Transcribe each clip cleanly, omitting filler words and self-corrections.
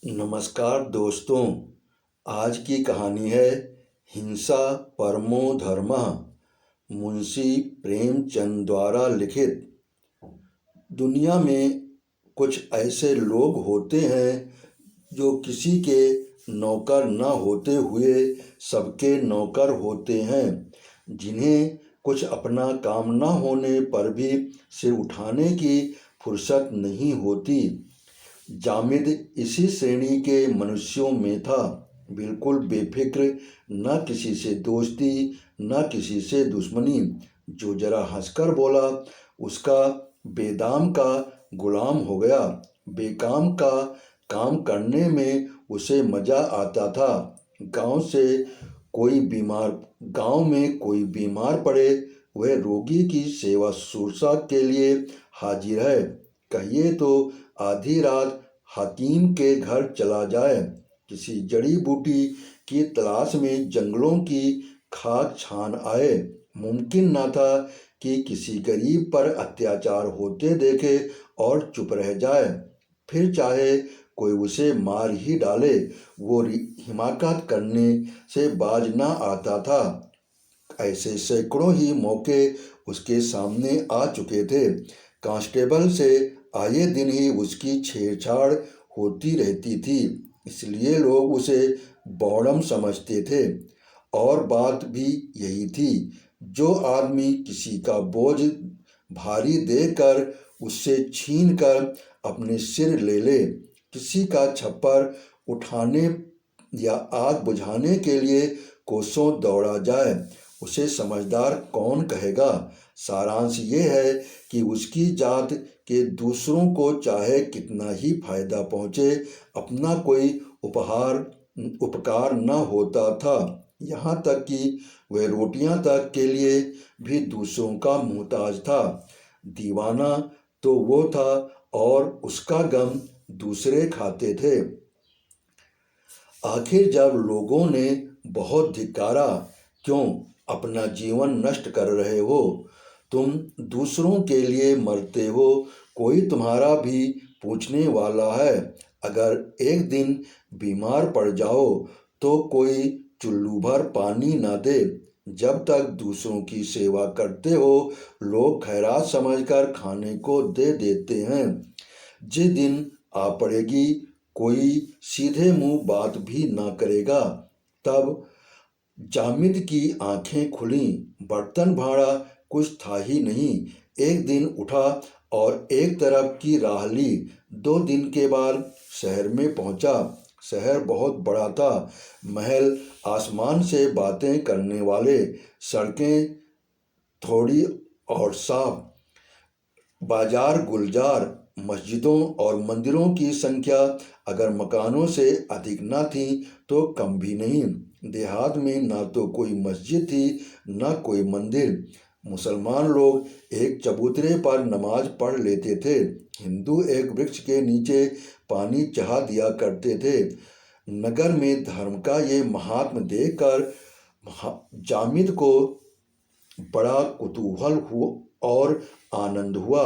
नमस्कार दोस्तों। आज की कहानी है हिंसा परमो धर्मः, मुंशी प्रेमचंद द्वारा लिखित। दुनिया में कुछ ऐसे लोग होते हैं जो किसी के नौकर न होते हुए सबके नौकर होते हैं, जिन्हें कुछ अपना काम न होने पर भी सिर उठाने की फुर्सत नहीं होती। जामिद इसी श्रेणी के मनुष्यों में था, बिल्कुल बेफिक्र, न किसी से दोस्ती न किसी से दुश्मनी। जो जरा हंसकर बोला उसका बेदाम का गुलाम हो गया। बेकाम का काम करने में उसे मजा आता था। गांव में कोई बीमार पड़े, वह रोगी की सेवा शुश्रूषा के लिए हाजिर है। कहिए तो आधी रात हकीम के घर चला जाए, किसी जड़ी बूटी की तलाश में जंगलों की खाक छान आए। मुमकिन न था कि किसी गरीब पर अत्याचार होते देखे और चुप रह जाए, फिर चाहे कोई उसे मार ही डाले, वो हिमाकत करने से बाज न आता था। ऐसे सैकड़ों ही मौके उसके सामने आ चुके थे। कांस्टेबल से आए दिन ही उसकी छेड़छाड़ होती रहती थी, इसलिए लोग उसे बौड़म समझते थे। और बात भी यही थी, जो आदमी किसी का बोझ भारी देकर उससे छीन कर अपने सिर ले ले, किसी का छप्पर उठाने या आग बुझाने के लिए कोसों दौड़ा जाए, उसे समझदार कौन कहेगा। सारांश ये है कि उसकी जात के दूसरों को चाहे कितना ही फायदा पहुँचे, अपना कोई उपकार न होता था। यहाँ तक कि वह रोटियां तक के लिए भी दूसरों का मोहताज था। दीवाना तो वो था और उसका गम दूसरे खाते थे। आखिर जब लोगों ने बहुत धिक्कारा, क्यों अपना जीवन नष्ट कर रहे हो, तुम दूसरों के लिए मरते हो, कोई तुम्हारा भी पूछने वाला है। अगर एक दिन बीमार पड़ जाओ तो कोई चुल्लू भर पानी ना दे। जब तक दूसरों की सेवा करते हो, लोग खैरात समझकर खाने को दे देते हैं। जिस दिन आ पड़ेगी, कोई सीधे मुंह बात भी ना करेगा। तब जामिद की आंखें खुली। बर्तन भाड़ा कुछ था ही नहीं। एक दिन उठा और एक तरफ की राह ली। 2 दिन के बाद शहर में पहुंचा। शहर बहुत बड़ा था। महल आसमान से बातें करने वाले, सड़कें थोड़ी और साफ, बाजार गुलजार, मस्जिदों और मंदिरों की संख्या अगर मकानों से अधिक न थी तो कम भी नहीं। देहात में ना तो कोई मस्जिद थी न कोई मंदिर। मुसलमान लोग एक चबूतरे पर नमाज पढ़ लेते थे। हिंदू एक वृक्ष के नीचे पानी चढ़ा दिया करते थे। नगर में धर्म का ये महात्म देखकर जामिद को बड़ा कुतूहल हुआ और आनंद हुआ।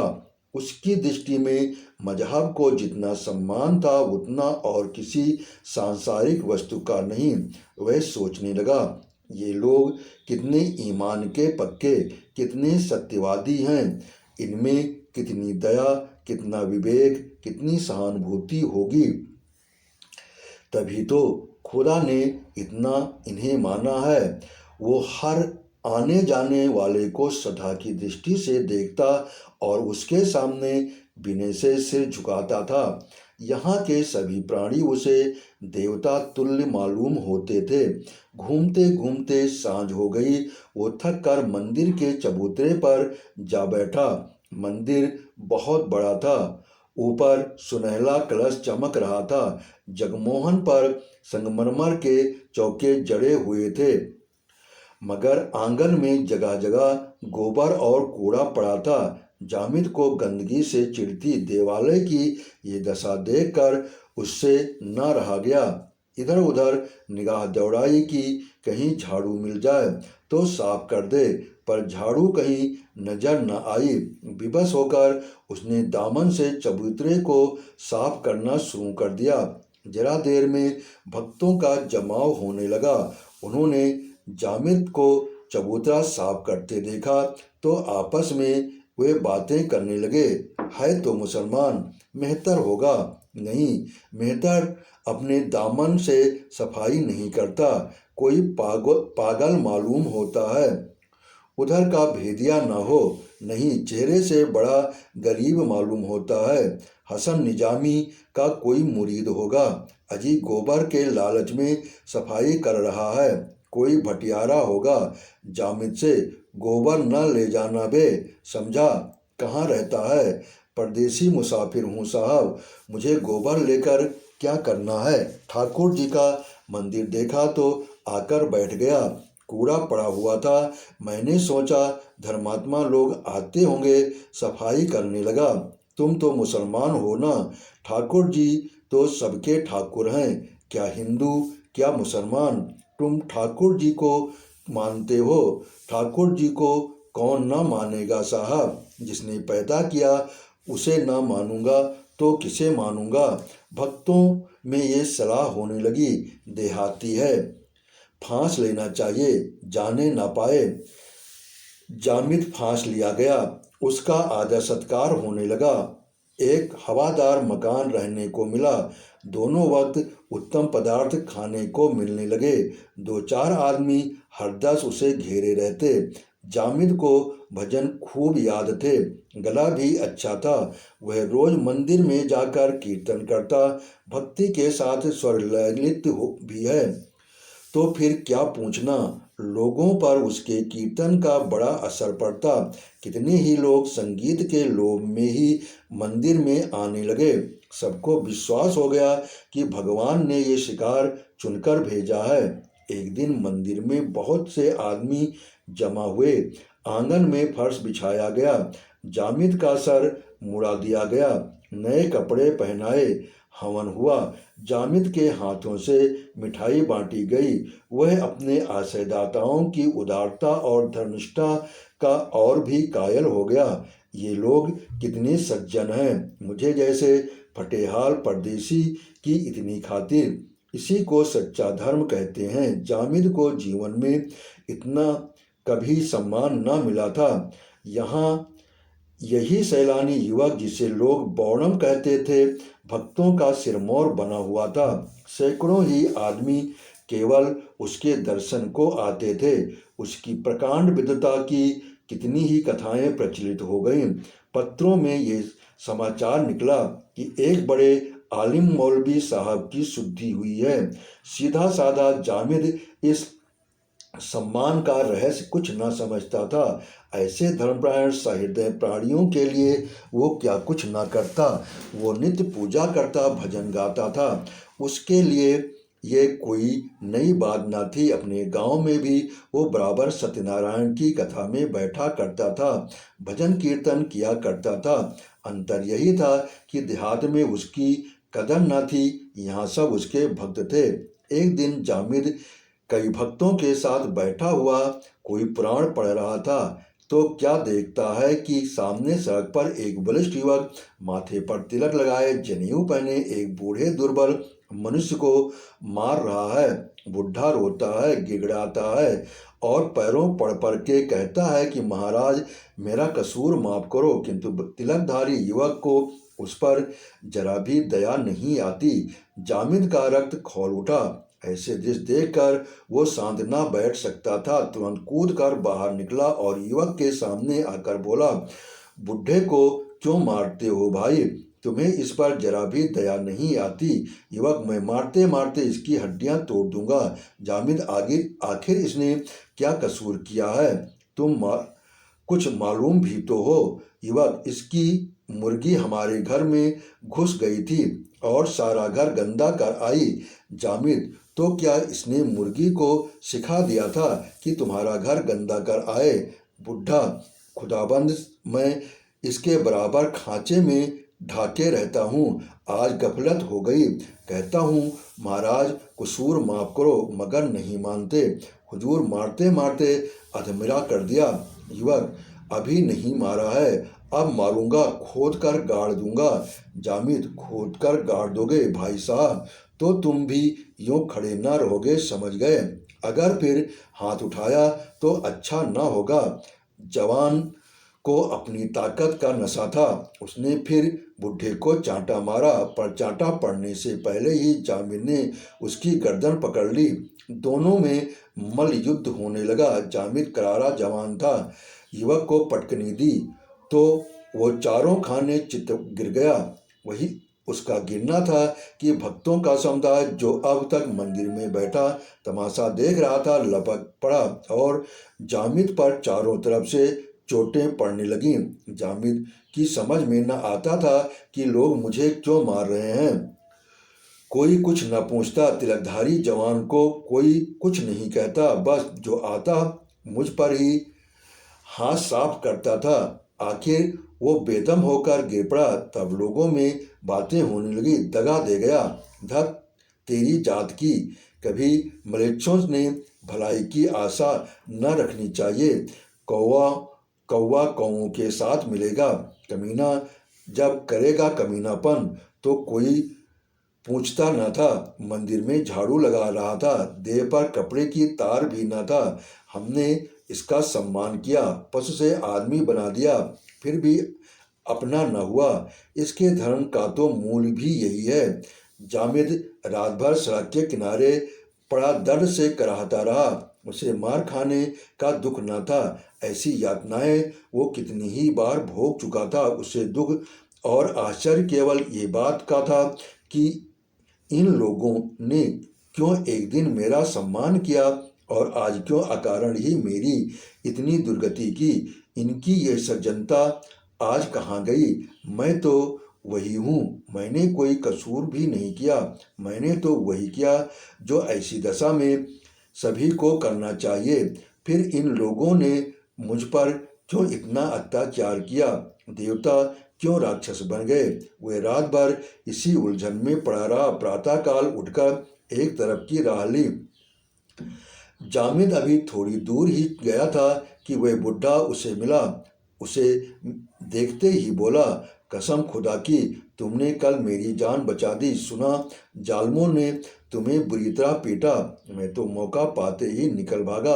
उसकी दृष्टि में मजहब को जितना सम्मान था उतना और किसी सांसारिक वस्तु का नहीं। वह सोचने लगा, ये लोग कितने ईमान के पक्के, कितने सत्यवादी हैं। इनमें कितनी दया, कितना विवेक, कितनी सहानुभूति होगी। तभी तो खुदा ने इतना इन्हें माना है। वो हर आने जाने वाले को सदा की दृष्टि से देखता और उसके सामने विनय से सिर झुकाता था। यहाँ के सभी प्राणी उसे देवता तुल्य मालूम होते थे। घूमते घूमते सांझ हो गई। वो थक कर मंदिर के चबूतरे पर जा बैठा। मंदिर बहुत बड़ा था। ऊपर सुनहला कलश चमक रहा था। जगमोहन पर संगमरमर के चौके जड़े हुए थे, मगर आंगन में जगह जगह गोबर और कूड़ा पड़ा था। जामिद को गंदगी से चिढ़ती देवालय की ये दशा देखकर उससे न रहा गया। इधर उधर निगाह दौड़ाई कि कहीं झाड़ू मिल जाए तो साफ कर दे, पर झाड़ू कहीं नजर न आई। विवश होकर उसने दामन से चबूतरे को साफ करना शुरू कर दिया। जरा देर में भक्तों का जमाव होने लगा। उन्होंने जामिद को चबूतरा साफ करते देखा तो आपस में वे बातें करने लगे। है तो मुसलमान, मेहतर होगा। नहीं, मेहतर अपने दामन से सफाई नहीं करता, कोई पागल मालूम होता है। उधर का भेदिया ना हो। नहीं, चेहरे से बड़ा गरीब मालूम होता है। हसन निजामी का कोई मुरीद होगा। अजी गोबर के लालच में सफाई कर रहा है। कोई भटियारा होगा। जामिद से गोबर न ले जाना बे, समझा? कहाँ रहता है? परदेसी मुसाफिर हूँ साहब, मुझे गोबर लेकर क्या करना है? ठाकुर जी का मंदिर देखा तो आकर बैठ गया। कूड़ा पड़ा हुआ था। मैंने सोचा धर्मात्मा लोग आते होंगे, सफाई करने लगा। तुम तो मुसलमान हो ना? ठाकुर जी तो सबके ठाकुर हैं, क्या हिंदू क्या मुसलमान। तुम ठाकुर जी को मानते हो। ठाकुर जी को कौन ना मानेगा साहब। जिसने पैदा किया उसे ना मानूंगा तो किसे मानूंगा। भक्तों में ये सलाह होने लगी, देहाती है, फांस लेना चाहिए, जाने ना पाए। जामिद फांस लिया गया। उसका आदर सत्कार होने लगा। एक हवादार मकान रहने को मिला। दोनों वक्त उत्तम पदार्थ खाने को मिलने लगे। दो चार आदमी हरदस उसे घेरे रहते। जामिद को भजन खूब याद थे, गला भी अच्छा था। वह रोज मंदिर में जाकर कीर्तन करता, भक्ति के साथ स्वर ललित भी है। तो फिर क्या पूछना, लोगों पर उसके कीर्तन का बड़ा असर पड़ता। कितने ही लोग संगीत के लोभ में ही मंदिर में आने लगे। सबको विश्वास हो गया कि भगवान ने ये शिकार चुनकर भेजा है। एक दिन मंदिर में बहुत से आदमी जमा हुए। आंगन में फर्श बिछाया गया। जामिद का सर मुड़ा दिया गया। नए कपड़े पहनाए। हवन हुआ। जामिद के हाथों से मिठाई बांटी गई। वह अपने आश्रयदाताओं की उदारता और धर्मनिष्ठा का और भी कायल हो गया। ये लोग कितने सज्जन हैं, मुझे जैसे फटेहाल परदेसी की इतनी खातिर। इसी को सच्चा धर्म कहते हैं। जामिद को जीवन में इतना कभी सम्मान न मिला था। यहाँ यही सैलानी युवक, जिसे लोग बौड़म कहते थे, भक्तों का सिरमौर बना हुआ था। सैकड़ों ही आदमी केवल उसके दर्शन को आते थे। उसकी प्रकांड विद्वता की कितनी ही कथाएं प्रचलित हो गईं। पत्रों में ये समाचार निकला कि एक बड़े आलिम मौलवी साहब की शुद्धि हुई है। सीधा साधा जामिद इस सम्मान का रहस्य कुछ न समझता था। ऐसे धर्मपरायण सहृदय प्राणियों के लिए वो क्या कुछ न करता। वो नित्य पूजा करता, भजन गाता था। उसके लिए ये कोई नई बात न थी। अपने गांव में भी वो बराबर सत्यनारायण की कथा में बैठा करता था, भजन कीर्तन किया करता था। अंतर यही था कि देहात में उसकी कदर न थी, यहाँ सब उसके भक्त थे। एक दिन जामिद कई भक्तों के साथ बैठा हुआ कोई पुराण पढ़ रहा था तो क्या देखता है कि सामने सड़क पर एक बलिष्ठ युवक माथे पर तिलक लगाए, जनेऊ पहने एक बूढ़े दुर्बल मनुष्य को मार रहा है। बुढ़ा रोता है, गिड़गिड़ाता है और पैरों पड़ के कहता है कि महाराज, मेरा कसूर माफ करो। किंतु तिलकधारी युवक को उस पर जरा भी दया नहीं आती। जामिद का रक्त खौल उठा। ऐसे दृश्य देखकर वो शांत ना बैठ सकता था। तुरंत कूद कर बाहर निकला और युवक के सामने आकर बोला, बुढ़े को क्यों मारते हो भाई? तुम्हें इस पर जरा भी दया नहीं आती? युवक, मैं मारते मारते इसकी हड्डियां तोड़ दूंगा। जामिद, आगे आखिर इसने क्या कसूर किया है? कुछ मालूम भी तो हो। युवक, इसकी मुर्गी हमारे घर में घुस गई थी और सारा घर गंदा कर आई। जामिद, तो क्या इसने मुर्गी को सिखा दिया था कि तुम्हारा घर गंदा कर आए? बुढ़ा, खुदाबंद, मैं इसके बराबर खांचे में ढाके रहता हूँ। आज गफलत हो गई। कहता हूँ महाराज, कसूर माफ करो, मगर नहीं मानते। हुजूर मारते मारते अधमरा कर दिया। युवक, अभी नहीं मारा है, अब मारूंगा, खोद कर गाड़ दूंगा। जामिद, खोद कर गाड़ दोगे भाई साहब तो तुम भी यूं खड़े न रहोगे, समझ गए। अगर फिर हाथ उठाया तो अच्छा न होगा। जवान को अपनी ताकत का नशा था। उसने फिर बुढ़े को चांटा मारा, पर चांटा पड़ने से पहले ही जामिद ने उसकी गर्दन पकड़ ली। दोनों में मल युद्ध होने लगा। जामिद करारा जवान था। युवक को पटकनी दी तो वो चारों खाने चित गिर गया। वही उसका गिरना था कि भक्तों का समुदाय, जो अब तक मंदिर में बैठा तमाशा देख रहा था, लपक पड़ा और जामिद पर चारों तरफ से चोटें पड़ने लगीं। जामिद की समझ में न आता था कि लोग मुझे क्यों मार रहे हैं। कोई कुछ न पूछता। तिलकधारी जवान को कोई कुछ नहीं कहता। बस जो आता मुझ पर ही हाथ साफ करता था। आखिर वो बेदम होकर गिर पड़ा। तब लोगों में बातें होने लगी। दगा दे गया, धत तेरी जात की। कभी मलेच्छों ने भलाई की आशा न रखनी चाहिए। कौवा कौवा कौओं के साथ मिलेगा। कमीना जब करेगा कमीनापन तो कोई पूछता न था। मंदिर में झाड़ू लगा रहा था। देह पर कपड़े की तार भी न था। हमने इसका सम्मान किया, पशु से आदमी बना दिया, फिर भी अपना न हुआ। इसके धर्म का तो मूल भी यही है। जामिद रात भर सड़क के किनारे पड़ा दर्द से कराहता रहा। उसे मार खाने का दुख न था। ऐसी यातनाएं वो कितनी ही बार भोग चुका था। उसे दुख और आश्चर्य केवल ये बात का था कि इन लोगों ने क्यों एक दिन मेरा सम्मान किया और आज क्यों अकारण ही मेरी इतनी दुर्गति की। इनकी ये सज्जनता आज कहाँ गई। मैं तो वही हूँ। मैंने कोई कसूर भी नहीं किया। मैंने तो वही किया जो ऐसी दशा में सभी को करना चाहिए। फिर इन लोगों ने मुझ पर क्यों इतना अत्याचार किया। देवता क्यों राक्षस बन गए। वे रात भर इसी उलझन में पड़ा रहा। प्रातःकाल उठकर एक तरफ की राह ली। जामिद अभी थोड़ी दूर ही गया था कि वह बुढ़ा उसे मिला। उसे देखते ही बोला, कसम खुदा की, तुमने कल मेरी जान बचा दी। सुना जालमों ने तुम्हें बुरी तरह पीटा। मैं तो मौका पाते ही निकल भागा।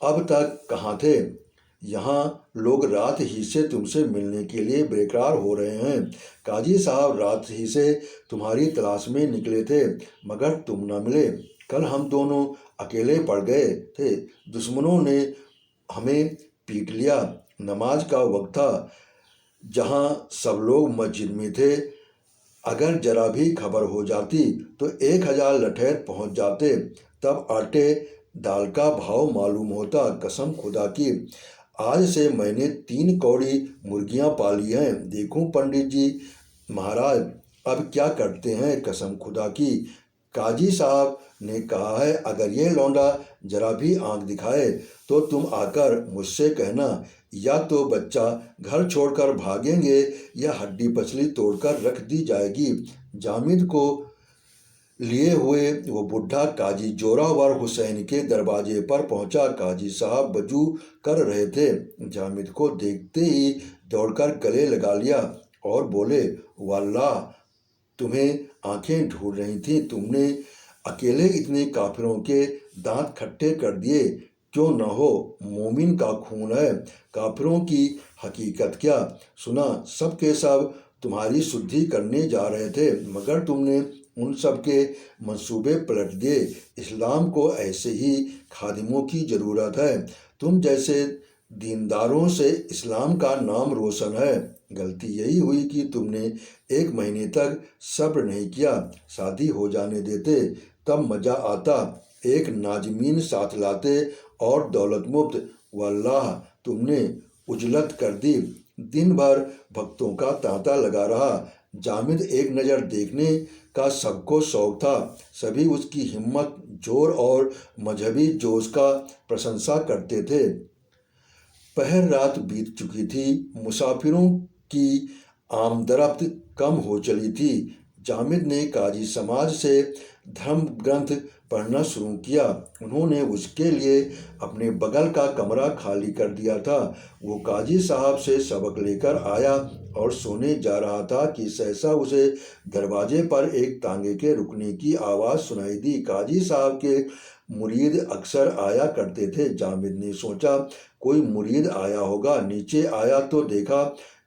अब तक कहाँ थे। यहाँ लोग रात ही से तुमसे मिलने के लिए बेकरार हो रहे हैं। काजी साहब रात ही से तुम्हारी तलाश में निकले थे, मगर तुम न मिले। कल हम दोनों अकेले पड़ गए थे। दुश्मनों ने हमें पीट लिया। नमाज का वक्त था। जहाँ सब लोग मस्जिद में थे। अगर जरा भी खबर हो जाती तो 1000 लठैर पहुँच जाते। तब आटे दाल का भाव मालूम होता। कसम खुदा की, आज से मैंने 3 कौड़ी मुर्गियाँ पाली हैं। देखूं पंडित जी महाराज अब क्या करते हैं। कसम खुदा की, काजी साहब ने कहा है, अगर ये लौंडा जरा भी आंख दिखाए तो तुम आकर मुझसे कहना, या तो बच्चा घर छोड़कर भागेंगे या हड्डी पसली तोड़कर रख दी जाएगी। जामिद को लिए हुए वो बुढ़ा काजी जोरावर हुसैन के दरवाजे पर पहुंचा। काजी साहब वजू कर रहे थे। जामिद को देखते ही दौड़कर गले लगा लिया और बोले, वल्लाह तुम्हें आंखें ढूंढ रही थी। तुमने अकेले इतने काफिरों के दांत खट्टे कर दिए। क्यों न हो, मोमिन का खून है। काफिरों की हकीकत क्या। सुना सब के सब तुम्हारी शुद्धि करने जा रहे थे, मगर तुमने उन सब के मंसूबे पलट दिए। इस्लाम को ऐसे ही खादिमों की ज़रूरत है। तुम जैसे दीनदारों से इस्लाम का नाम रोशन है। गलती यही हुई कि तुमने 1 महीने तक सब्र नहीं किया। शादी हो जाने देते, तब मज़ा आता। एक नाजमीन साथ लाते और दौलत मुफ्त। वल्लाह तुमने उजलत कर दी। दिन भर भक्तों का तांता लगा रहा। जामिद एक नज़र देखने का सबको शौक था। सभी उसकी हिम्मत, जोर और मजहबी जोश का प्रशंसा करते थे। पहर रात बीत चुकी थी। मुसाफिरों की आमदरफ्त कम हो चली थी। जामिद ने काजी समाज से धर्म ग्रंथ पढ़ना शुरू किया। उन्होंने उसके लिए अपने बगल का कमरा खाली कर दिया था। वो काजी साहब से सबक लेकर आया और सोने जा रहा था कि सहसा उसे दरवाजे पर एक तांगे के रुकने की आवाज़ सुनाई दी। काजी साहब के मुरीद अक्सर आया करते थे। जामिद ने सोचा कोई मुरीद आया होगा। नीचे आया तो देखा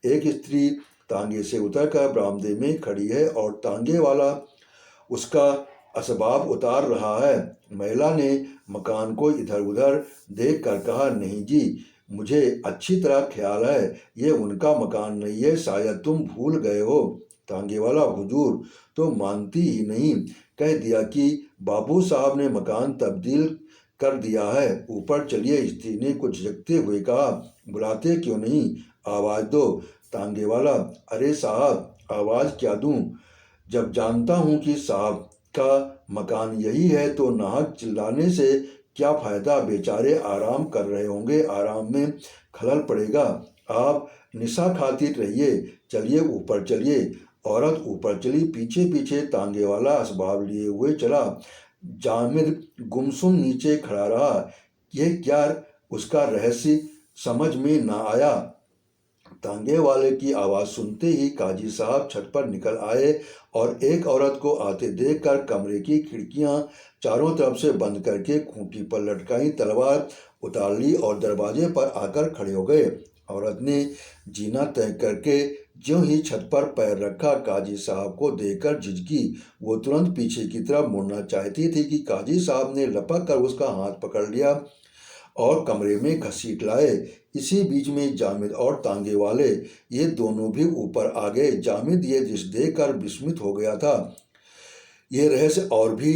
एक स्त्री तांगे से उतरकर बरामदे में खड़ी है और तांगे वाला उसका असबाब उतार रहा है। महिला ने मकान को इधर उधर देख कर कहा, नहीं जी, मुझे अच्छी तरह ख्याल है ये उनका मकान नहीं है, शायद तुम भूल गए हो। तांगे वाला, हुजूर तो मानती ही नहीं, कह दिया कि बाबू साहब ने मकान तब्दील कर दिया है, ऊपर चलिए। स्त्री ने कुछ झिझकते हुए कहा, बुलाते क्यों नहीं, आवाज़ दो। तांगे वाला, अरे साहब आवाज़ क्या दूं, जब जानता हूं कि साहब का मकान यही है तो नाहक चिल्लाने से क्या फ़ायदा, बेचारे आराम कर रहे होंगे, आराम में खलल पड़ेगा। आप निशा खाती रहिए, चलिए ऊपर चलिए। औरत ऊपर चली। पीछे पीछे तांगे वाला असबाब लिए हुए चला। जामिद गुमसुम नीचे खड़ा रहा। यह क्या उसका रहस्य समझ में ना आया। तांगे वाले की आवाज़ सुनते ही काजी साहब छत पर निकल आए और एक औरत को आते देखकर कमरे की खिड़कियां चारों तरफ से बंद करके खूंटी पर लटकाई तलवार उतार ली और दरवाजे पर आकर खड़े हो गए। औरत ने जीना तय करके ज्यों ही छत पर पैर रखा, काजी साहब को देखकर झिझकी। वो तुरंत पीछे की तरफ मुड़ना चाहती थी कि काजी साहब ने लपक कर उसका हाथ पकड़ लिया और कमरे में घसीट लाए। इसी बीच में जामिद और तांगे वाले ये दोनों भी ऊपर आ गए। जामिद ये दृश्य देखकर विस्मित हो गया था। ये रहस्य और भी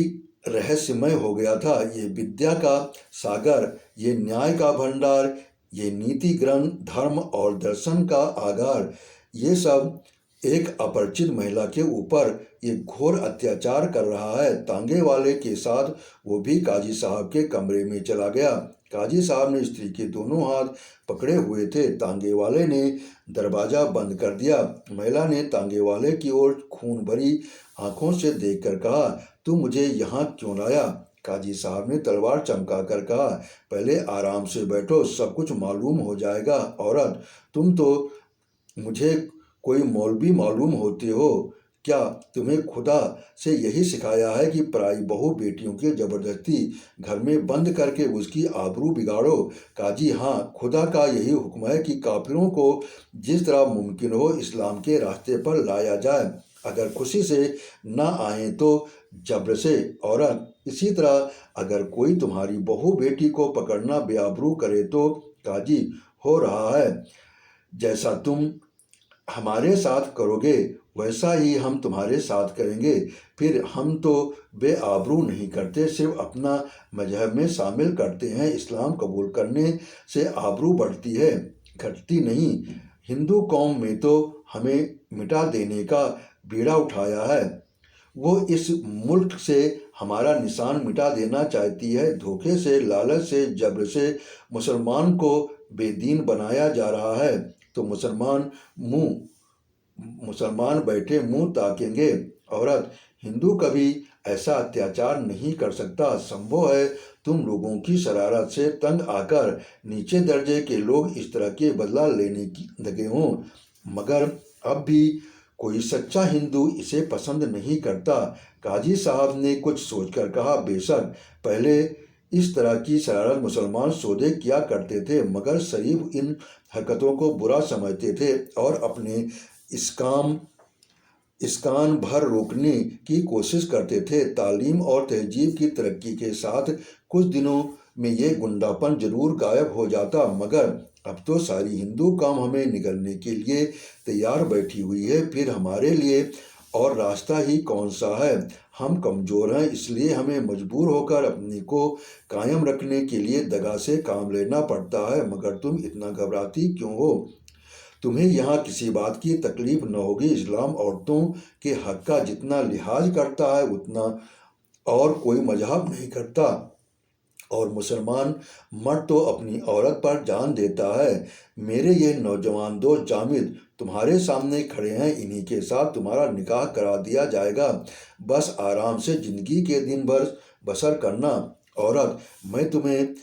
रहस्यमय हो गया था। ये विद्या का सागर, ये न्याय का भंडार, ये नीति ग्रंथ, धर्म और दर्शन का आगार, ये सब एक अपरिचित महिला के ऊपर ये घोर अत्याचार कर रहा है। तांगे वाले के साथ वो भी काजी साहब के कमरे में चला गया। काजी साहब ने स्त्री के दोनों हाथ पकड़े हुए थे। तांगे वाले ने दरवाज़ा बंद कर दिया। महिला ने तांगे वाले की ओर खून भरी आंखों से देखकर कहा, तू मुझे यहाँ क्यों लाया। काजी साहब ने तलवार चमका कर कहा, पहले आराम से बैठो, सब कुछ मालूम हो जाएगा। औरत, तुम तो मुझे कोई मौलवी मालूम होते हो क्या। तुम्हें खुदा से यही सिखाया है कि पराई बहू बेटियों की जबरदस्ती घर में बंद करके उसकी आबरू बिगाड़ो। काजी, हाँ, खुदा का यही हुक्म है कि काफिरों को जिस तरह मुमकिन हो इस्लाम के रास्ते पर लाया जाए, अगर खुशी से ना आए तो जबर से। औरत, इसी तरह अगर कोई तुम्हारी बहू बेटी को पकड़ना बेआबरू करे तो काजी, हो रहा है जैसा तुम हमारे साथ करोगे वैसा ही हम तुम्हारे साथ करेंगे। फिर हम तो बेआबरू नहीं करते, सिर्फ अपना मजहब में शामिल करते हैं। इस्लाम कबूल करने से आबरू बढ़ती है, घटती नहीं। हिंदू कौम में तो हमें मिटा देने का बीड़ा उठाया है। वो इस मुल्क से हमारा निशान मिटा देना चाहती है। धोखे से, लालच से, जबर से मुसलमान को बेदीन बनाया जा रहा है तो मुसलमान बैठे मुंह ताकेंगे। औरत, हिंदू कभी ऐसा अत्याचार नहीं कर सकता। संभव है तुम लोगों की शरारत से तंग आकर नीचे दर्जे के लोग इस तरह के बदला लेने की लगे हों, मगर अब भी कोई सच्चा हिंदू इसे पसंद नहीं करता। काजी साहब ने कुछ सोचकर कहा, बेशक पहले इस तरह की शरारत मुसलमान सौदे किया करते थे, मगर शरीफ इन हरकतों को बुरा समझते थे और अपने इसकान भर रोकने की कोशिश करते थे। तालीम और तहजीब की तरक्की के साथ कुछ दिनों में ये गुंडापन जरूर गायब हो जाता, मगर अब तो सारी हिंदू कौम हमें निगलने के लिए तैयार बैठी हुई है। फिर हमारे लिए और रास्ता ही कौन सा है। हम कमज़ोर हैं, इसलिए हमें मजबूर होकर अपने को कायम रखने के लिए दगा से काम लेना पड़ता है। मगर तुम इतना घबराती क्यों हो। तुम्हें यहाँ किसी बात की तकलीफ न होगी। इस्लाम औरतों के हक का जितना लिहाज करता है उतना और कोई मजहब नहीं करता। और मुसलमान मर्द तो अपनी औरत पर जान देता है। मेरे ये नौजवान दोस्त जामिद तुम्हारे सामने खड़े हैं, इन्हीं के साथ तुम्हारा निकाह करा दिया जाएगा। बस आराम से ज़िंदगी के दिन भर बसर करना। औरत, मैं तुम्हें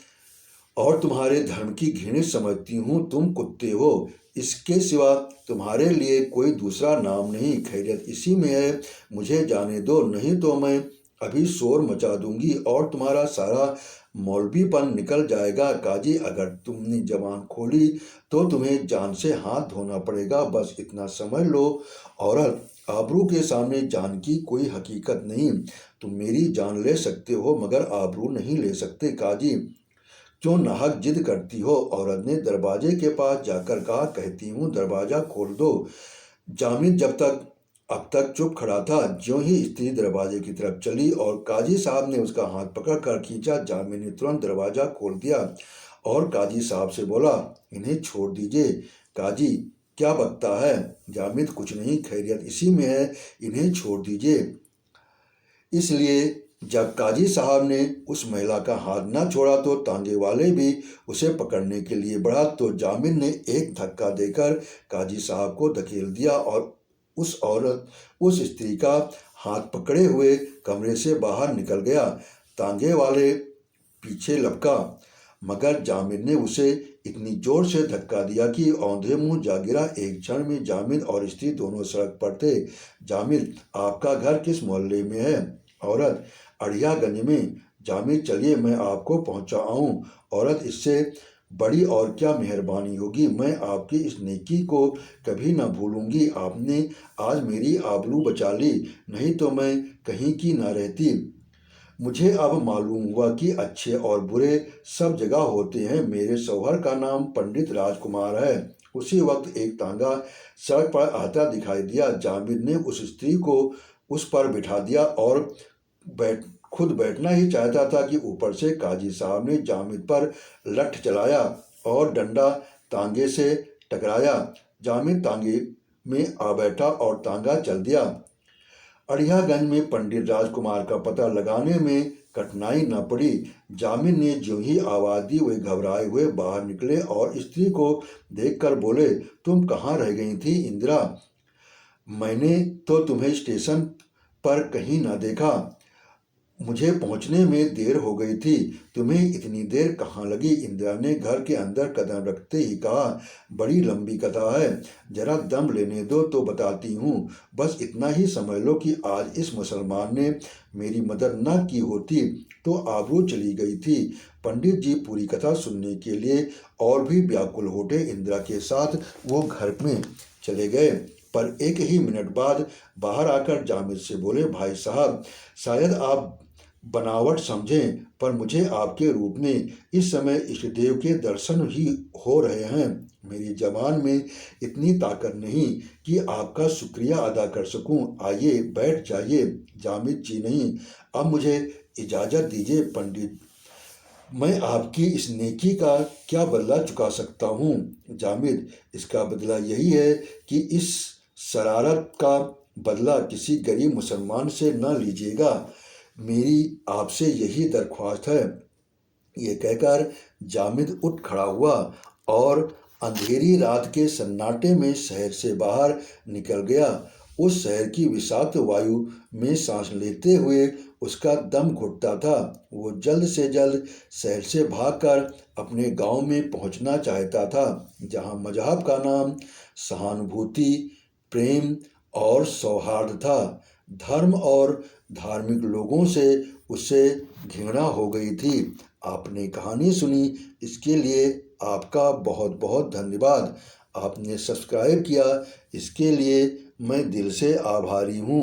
और तुम्हारे धर्म की घृणित समझती हूँ। तुम कुत्ते हो, इसके सिवा तुम्हारे लिए कोई दूसरा नाम नहीं। खैरियत इसी में है, मुझे जाने दो, नहीं तो मैं अभी शोर मचा दूंगी और तुम्हारा सारा मौलवीपन निकल जाएगा। काजी, अगर तुमने जबान खोली तो तुम्हें जान से हाथ धोना पड़ेगा, बस इतना समझ लो। औरत, आबरू के सामने जान की कोई हकीकत नहीं। तुम मेरी जान ले सकते हो मगर आबरू नहीं ले सकते। काजी, क्यों नाहक जिद करती हो? औरत ने दरवाजे के पास जाकर कहा, कहती हूँ दरवाज़ा खोल दो। जामिद अब तक चुप खड़ा था। ज्यों ही स्त्री दरवाजे की तरफ चली और काजी साहब ने उसका हाथ पकड़कर खींचा, जामिद ने तुरंत दरवाज़ा खोल दिया और काजी साहब से बोला, इन्हें छोड़ दीजिए। काजी, क्या बकता है? जामिद, कुछ नहीं, खैरियत इसी में है, इन्हें छोड़ दीजिए। इसलिए जब काजी साहब ने उस महिला का हाथ न छोड़ा तो तांगे वाले भी उसे पकड़ने के लिए बढ़ा तो जामिद ने एक धक्का देकर काजी साहब को धकेल दिया और उस स्त्री का हाथ पकड़े हुए कमरे से बाहर निकल गया। तांगे वाले पीछे लपका मगर जामिद ने उसे इतनी जोर से धक्का दिया कि औंधे मुंह जा गिरा। एक क्षण में जामिद और स्त्री दोनों सड़क पर थे। जामिद, आपका घर किस मोहल्ले में है? औरत, अड़ियागंज में। जामिद, चलिए मैं आपको पहुंचाऊं। औरत, इससे बड़ी और क्या मेहरबानी होगी, मैं आपकी इस नेकी को कभी न भूलूंगी। आपने आज मेरी आबरू बचा ली, नहीं तो मैं कहीं की न रहती। मुझे अब मालूम हुआ कि अच्छे और बुरे सब जगह होते हैं। मेरे शौहर का नाम पंडित राजकुमार है। उसी वक्त एक तांगा सड़क पर आता दिखाई दिया। जामिद ने उस स्त्री को उस पर बिठा दिया और खुद बैठना ही चाहता था कि ऊपर से काजी साहब ने जामिद पर लठ चलाया और डंडा तांगे से टकराया। जामिद तांगे में आ बैठा और तांगा चल दिया। अड़ियागंज में पंडित राजकुमार का पता लगाने में कठिनाई न पड़ी। जामिद ने जो ही आवाज़ दी वे घबराए हुए बाहर निकले और स्त्री को देखकर बोले, तुम कहाँ रह गई थी इंदिरा? मैंने तो तुम्हें स्टेशन पर कहीं न देखा, मुझे पहुंचने में देर हो गई थी। तुम्हें इतनी देर कहाँ लगी? इंदिरा ने घर के अंदर कदम रखते ही कहा, बड़ी लंबी कथा है, जरा दम लेने दो तो बताती हूँ। बस इतना ही समझ लो कि आज इस मुसलमान ने मेरी मदद न की होती तो आबरू चली गई थी। पंडित जी पूरी कथा सुनने के लिए और भी व्याकुल होते। इंदिरा के साथ वो घर में चले गए, पर एक ही मिनट बाद बाहर आकर जामिद से बोले, भाई साहब, शायद आप बनावट समझें, पर मुझे आपके रूप में इस समय इष्टदेव के दर्शन ही हो रहे हैं। मेरी जबान में इतनी ताकत नहीं कि आपका शुक्रिया अदा कर सकूं। आइए बैठ जाइए। जामिद जी, नहीं, अब मुझे इजाज़त दीजिए। पंडित, मैं आपकी इस नेकी का क्या बदला चुका सकता हूँ? जामिद, इसका बदला यही है कि इस शरारत का बदला किसी गरीब मुसलमान से न लीजिएगा। मेरी आपसे यही दरख्वास्त है। ये कहकर जामिद उठ खड़ा हुआ और अंधेरी रात के सन्नाटे में शहर से बाहर निकल गया। उस शहर की विषाक्त वायु में सांस लेते हुए उसका दम घुटता था। वो जल्द से जल्द शहर से भागकर अपने गांव में पहुंचना चाहता था, जहां मजहब का नाम सहानुभूति, प्रेम और सौहार्द था। धर्म और धार्मिक लोगों से उसे घृणा हो गई थी। आपने कहानी सुनी, इसके लिए आपका बहुत बहुत धन्यवाद। आपने सब्सक्राइब किया, इसके लिए मैं दिल से आभारी हूँ।